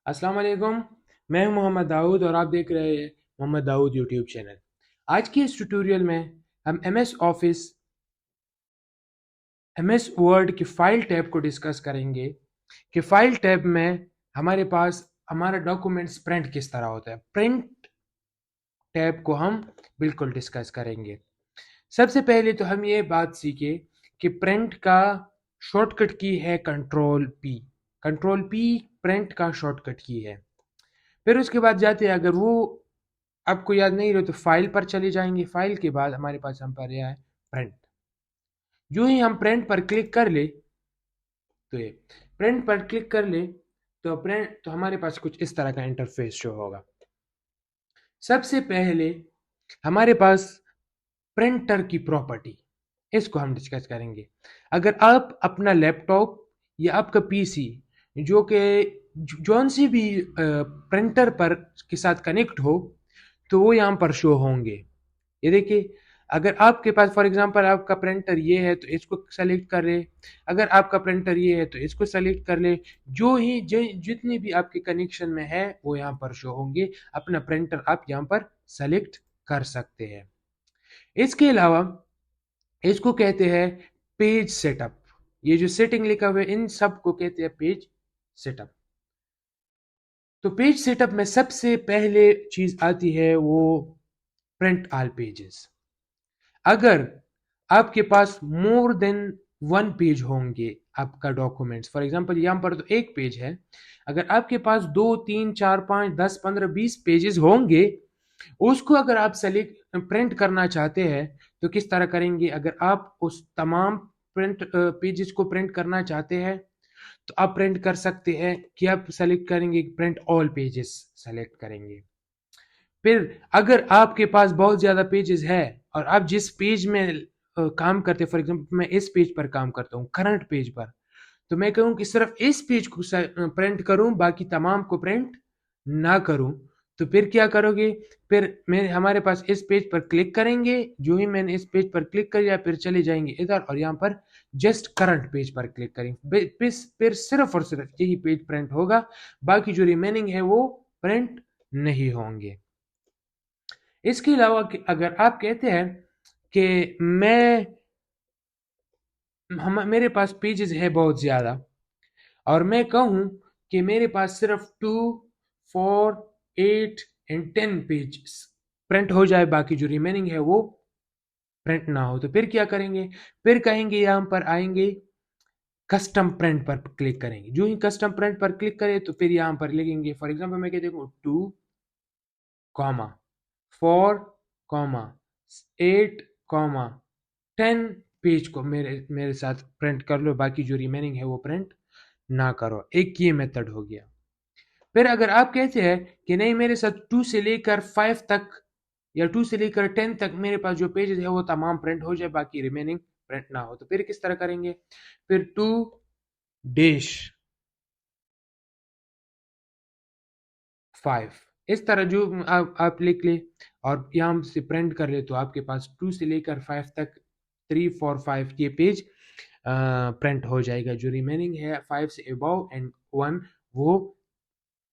अस्सलाम वालेकुम। मैं हूं मोहम्मद दाऊद और आप देख रहे हैं मोहम्मद दाऊद यूट्यूब चैनल। आज के इस ट्यूटोरियल में हम एमएस ऑफिस एमएस वर्ड की फाइल टैब को डिस्कस करेंगे कि फाइल टैब में हमारे पास हमारा डॉक्यूमेंट्स प्रिंट किस तरह होता है। प्रिंट टैब को हम बिल्कुल डिस्कस करेंगे। सबसे पहले तो हम ये बात सीखे कि प्रिंट का शॉर्टकट की है control P. Control P print का शॉर्टकट की है। फिर उसके बाद जाते हैं, अगर वो आपको याद नहीं रहे तो फाइल पर चले जाएंगे। फाइल के बाद हमारे पास हम पर यह है प्रिंट। जो ही हम प्रिंट पर क्लिक कर ले तो ये प्रिंट पर क्लिक कर ले तो प्रिंट तो हमारे पास कुछ इस तरह का इंटरफेस शो होगा। सबसे पहले हमारे पास प्रिंटर की प्रॉपर्टी, इसको हम डिस्कस करेंगे। अगर आप अपना लैपटॉप या आपका पीसी जो कि जौन सी भी प्रिंटर पर के साथ कनेक्ट हो तो वो यहाँ पर शो होंगे। ये देखिए, अगर आपके पास फॉर एग्जांपल आपका प्रिंटर ये है तो इसको सेलेक्ट कर ले। अगर आपका प्रिंटर ये है तो इसको सेलेक्ट कर ले। जितने भी आपके कनेक्शन में है वो यहाँ पर शो होंगे। अपना प्रिंटर आप यहाँ पर सेलेक्ट कर सकते हैं। इसके अलावा इसको कहते हैं पेज सेटअप। ये जो सेटिंग लिखा हुआ है इन सब को कहते हैं पेज सेटअप। तो पेज सेटअप में सबसे पहले चीज आती है वो प्रिंट ऑल पेजेस। अगर आपके पास मोर देन वन पेज होंगे आपका डॉक्यूमेंट्स, फॉर एग्जांपल यहाँ पर तो एक पेज है। अगर आपके पास 2 3 4 5 10 15 20 पेजेस होंगे, उसको अगर आप सेलेक्ट प्रिंट करना चाहते हैं तो किस तरह करेंगे। अगर आप उस तमाम प्रिंट पेजेस को प्रिंट करना चाहते हैं तो आप प्रिंट कर सकते हैं कि आप सेलेक्ट करेंगे प्रिंट ऑल पेजेस सेलेक्ट करेंगे। फिर अगर आपके पास बहुत ज़्यादा पेजेस है और आप जिस पेज में काम करते हैं, फॉर एग्जांपल मैं इस पेज पर काम करता हूँ करंट पेज पर, तो मैं कहूँ कि सिर्फ इस पेज को प्रिंट करूँ बाकी तमाम को प्रिंट ना करूँ। तो फिर क्या करोगे, फिर मैं हमारे पास इस पेज पर क्लिक करेंगे। जो ही मैंने इस पेज पर क्लिक कर लिया फिर चले जाएंगे इधर और यहाँ पर जस्ट करंट पेज पर क्लिक करेंगे। फिर सिर्फ और सिर्फ यही पेज प्रिंट होगा, बाकी जो रिमेनिंग है वो प्रिंट नहीं होंगे। इसके अलावा अगर आप कहते हैं कि मेरे पास पेजेस है बहुत ज़्यादा और मैं कहूँ कि मेरे पास सिर्फ 2 4 8 एंड 10 पेज प्रिंट हो जाए, बाकी जो रिमेनिंग है वो प्रिंट ना हो, तो फिर क्या करेंगे। फिर कहेंगे यहाँ पर आएंगे कस्टम प्रिंट पर क्लिक करेंगे। जो ही कस्टम प्रिंट पर क्लिक करें तो फिर यहाँ पर लिखेंगे, फॉर एग्जांपल मैं कहते हूँ 2 4 8 10 पेज को मेरे मेरे साथ प्रिंट कर लो, बाकी जो रिमेनिंग है वो प्रिंट ना करो। एक ये मेथड हो गया। फिर अगर आप कहते हैं कि नहीं मेरे साथ 2 से लेकर 5 तक या 2 से लेकर 10 तक मेरे पास जो पेजेस है वो तमाम प्रिंट हो जाए, बाकी रिमेनिंग प्रिंट ना हो, तो फिर किस तरह करेंगे। फिर 2-5 इस तरह जो आप लिख ले और यहाँ से प्रिंट कर ले, तो आपके पास 2 से लेकर 5 तक 3 4 5 ये पेज प्रिंट हो जाएगा। जो रिमेनिंग है 5 से अबव एंड 1 वो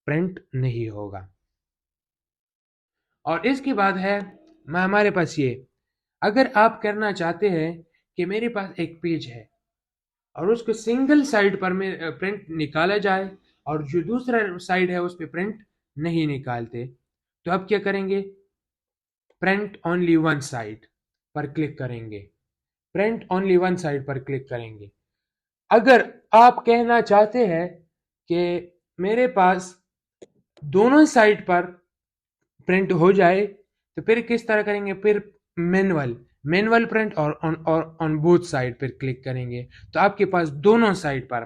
प्रिंट नहीं होगा। और इसके बाद है हमारे पास ये, अगर आप करना चाहते हैं कि मेरे पास एक पेज है और उसको सिंगल साइड पर में प्रिंट निकाला जाए और जो दूसरा साइड है उस पर प्रिंट नहीं निकालते, तो आप क्या करेंगे, प्रिंट ओनली वन साइड पर क्लिक करेंगे। प्रिंट ओनली वन साइड पर क्लिक करेंगे। अगर आप कहना चाहते हैं कि मेरे पास दोनों साइड पर प्रिंट हो जाए, तो फिर किस तरह करेंगे। फिर मैनुअल मैनुअल प्रिंट और ऑन बोथ साइड पर क्लिक करेंगे, तो आपके पास दोनों साइड पर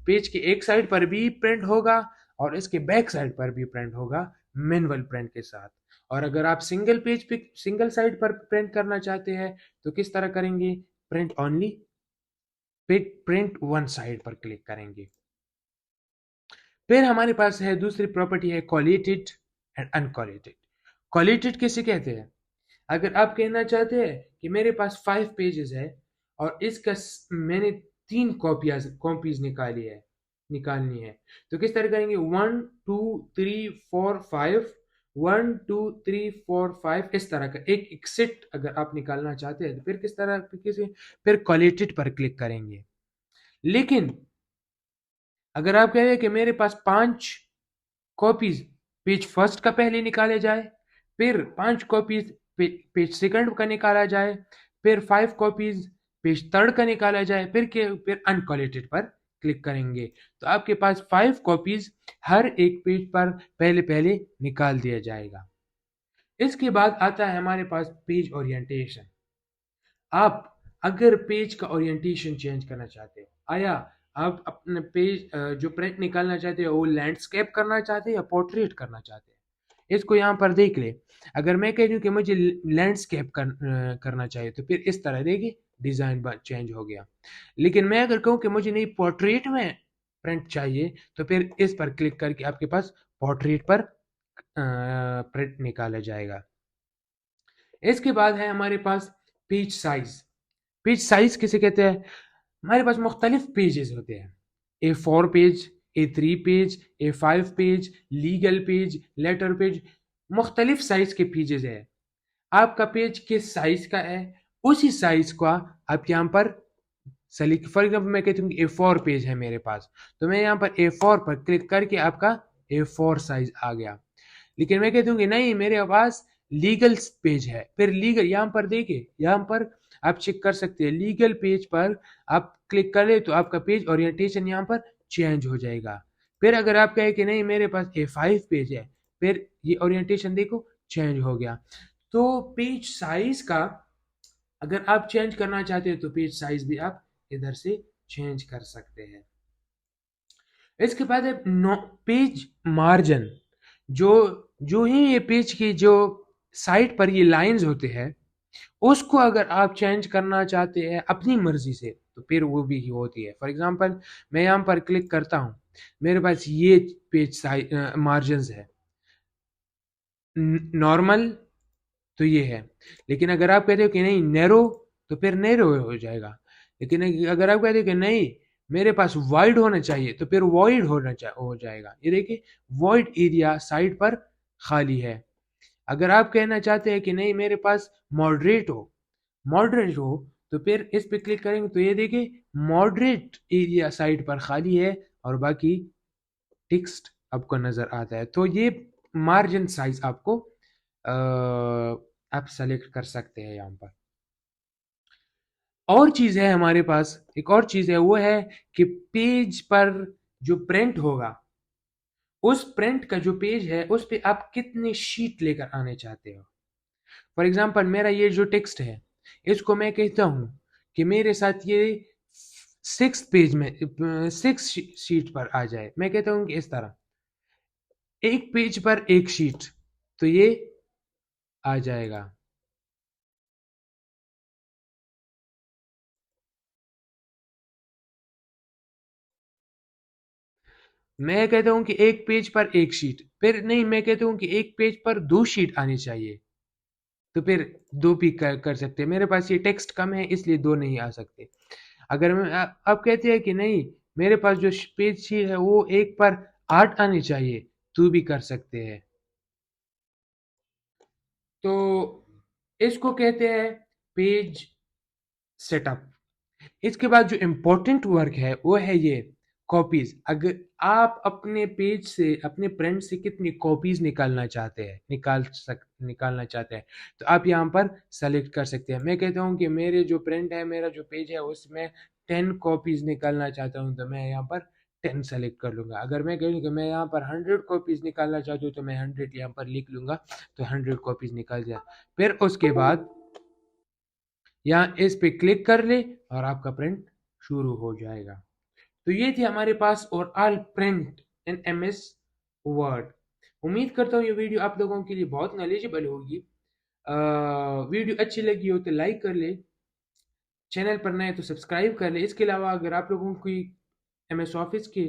पेज के एक साइड पर भी प्रिंट होगा और इसके बैक साइड पर भी प्रिंट होगा मैनुअल प्रिंट के साथ। और अगर आप सिंगल पेज पे सिंगल साइड पर प्रिंट करना चाहते हैं तो किस तरह करेंगे, print only print one side पर क्लिक करेंगे। फिर हमारे पास है दूसरी प्रॉपर्टी है कोलेटेड एंड अनकोलेटेड। कोलेटेड किसे कहते हैं, अगर आप कहना चाहते हैं कि मेरे पास 5 पेजेस है और इसका मैंने 3 कॉपीज निकाली है, निकालनी है। तो किस तरह करेंगे, 1 2 3 4 5, 1 2 3 4 5, इस तरह का एक एक्सिट अगर आप निकालना चाहते हैं तो फिर किस तरह फिर क्वालिटेड पर क्लिक करेंगे। लेकिन अगर आप कह रहे हैं कि मेरे पास 5 कॉपीज पेज फर्स्ट का पहले निकाले जाए, फिर 5 कॉपीज पेज सेकंड का निकाला जाए, फिर 5 कॉपीज पेज थर्ड का निकाला जाए, फिर अनक्वालिटेड पर क्लिक करेंगे तो आपके पास 5 कॉपीज हर एक पेज पर पहले पहले निकाल दिया जाएगा। इसके बाद आता है हमारे पास पेज ओरिएंटेशन। आप अगर पेज का ओरिएंटेशन चेंज करना चाहते हो, आया आप अपने पेज जो प्रिंट निकालना चाहते हो वो लैंडस्केप करना चाहते हैं या पोर्ट्रेट करना चाहते हैं, इसको यहाँ पर देख ले। अगर मैं कह दूँ कि मुझे लैंडस्केप करना चाहिए तो फिर इस तरह देखिए डिज़ाइन चेंज हो गया। लेकिन मैं अगर कहूँ कि मुझे नहीं पोर्ट्रेट में प्रिंट चाहिए तो फिर इस पर क्लिक करके आपके पास पोर्ट्रेट पर प्रिंट निकाला जाएगा। इसके बाद है हमारे पास पेज साइज। पेज साइज किसे कहते हैं, हमारे पास मुख्तलिफ पेजेस होते हैं, A4 page, A3 page, A5 page, legal page, letter page, मुख्तलिफ साइज के पेजेस है। आपका पेज किस साइज का है उसी साइज का आप यहाँ पर सेलेक्ट, फॉर एग्जाम्पल मैं कहती हूँ A4 पेज है मेरे पास, तो मैं यहाँ पर A4 पर क्लिक करके आपका A4 साइज आ गया। लेकिन मैं कहती हूँ कि नहीं मेरे पास लीगल पेज है, फिर लीगल यहाँ पर देखिए, यहाँ पर आप चेक कर सकते हैं लीगल पेज पर आप क्लिक करें तो आपका पेज ओरिएंटेशन यहाँ पर चेंज हो जाएगा। फिर अगर आप कहें कि नहीं मेरे पास A5 पेज है, फिर ये ओरिएंटेशन देखो चेंज हो गया। तो पेज साइज का अगर आप चेंज करना चाहते हो तो पेज साइज भी आप इधर से चेंज कर सकते हैं। इसके बाद है पेज मार्जिन। जो जो ही ये पेज की जो साइड पर ये लाइंस होते हैं उसको अगर आप चेंज करना चाहते हैं अपनी मर्जी से तो फिर वो भी होती है। फॉर एग्जांपल मैं यहाँ पर क्लिक करता हूँ, मेरे पास ये पेज साइज मार्जिन है, नॉर्मल तो ये है। लेकिन अगर आप कहते हो कि नहीं नैरो तो फिर नैरो हो जाएगा। लेकिन अगर आप कहते हो कि नहीं मेरे पास वाइड होना चाहिए तो फिर वाइड हो जाएगा। ये देखिए वाइड एरिया साइड पर खाली है। अगर आप कहना चाहते हैं कि नहीं मेरे पास मॉडरेट हो तो फिर इस पे क्लिक करेंगे तो ये देखिए मॉडरेट एरिया साइड पर खाली है और बाकी टेक्स्ट आपको नजर आता है। तो ये मार्जिन साइज आपको आप सेलेक्ट कर सकते हैं यहाँ पर। और चीज है हमारे पास, एक और चीज है वो है कि पेज पर जो प्रिंट होगा उस प्रिंट का जो पेज है उस पे आप कितने शीट लेकर आने चाहते हो। फॉर एग्जाम्पल मेरा ये जो टेक्स्ट है इसको मैं कहता हूं कि मेरे साथ ये 6 पेज में 6 शीट पर आ जाए। मैं कहता हूं कि इस तरह एक पेज पर एक शीट तो ये आ जाएगा। मैं कहता हूं कि एक पेज पर एक शीट, फिर नहीं मैं कहता हूं कि एक पेज पर 2 शीट आनी चाहिए तो फिर 2 भी कर सकते हैं। मेरे पास ये टेक्स्ट कम है इसलिए 2 नहीं आ सकते। अगर मैं आप कहते हैं कि नहीं मेरे पास जो पेज शीट है वो एक पर 8 आनी चाहिए तो भी कर सकते हैं। तो इसको कहते हैं पेज सेटअप। इसके बाद जो इम्पोर्टेंट वर्क है वो है ये कॉपीज। अगर आप अपने पेज से अपने प्रिंट से कितनी कॉपीज निकालना चाहते हैं तो आप यहाँ पर सेलेक्ट कर सकते हैं। मैं कहता हूँ कि मेरे जो प्रिंट है मेरा जो पेज है उसमें 10 कॉपीज निकालना चाहता हूँ तो मैं यहाँ पर 10 सेलेक्ट कर लूंगा। अगर मैं कहूँ कि मैं यहाँ पर 100 कॉपीज निकालना चाहता हूँ तो मैं 100 यहाँ पर लिख लूंगा तो 100 कॉपीज निकाल जाए। फिर उसके बाद यहाँ इस पे क्लिक कर ले और आपका प्रिंट शुरू हो जाएगा। तो ये थी हमारे पास और all print in MS word. उम्मीद करता हूँ ये वीडियो आप लोगों के लिए बहुत नॉलेजेबल होगी। वीडियो अच्छी लगी हो तो लाइक कर ले, चैनल पर नए तो सब्सक्राइब कर ले। इसके अलावा अगर आप लोगों को MS ऑफिस के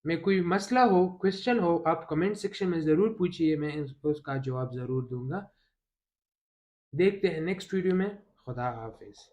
में कोई मसला हो क्वेश्चन हो आप कमेंट सेक्शन में ज़रूर पूछिए, मैं उसका जवाब ज़रूर दूंगा। देखते हैं नेक्स्ट वीडियो में। खुदा हाफिज।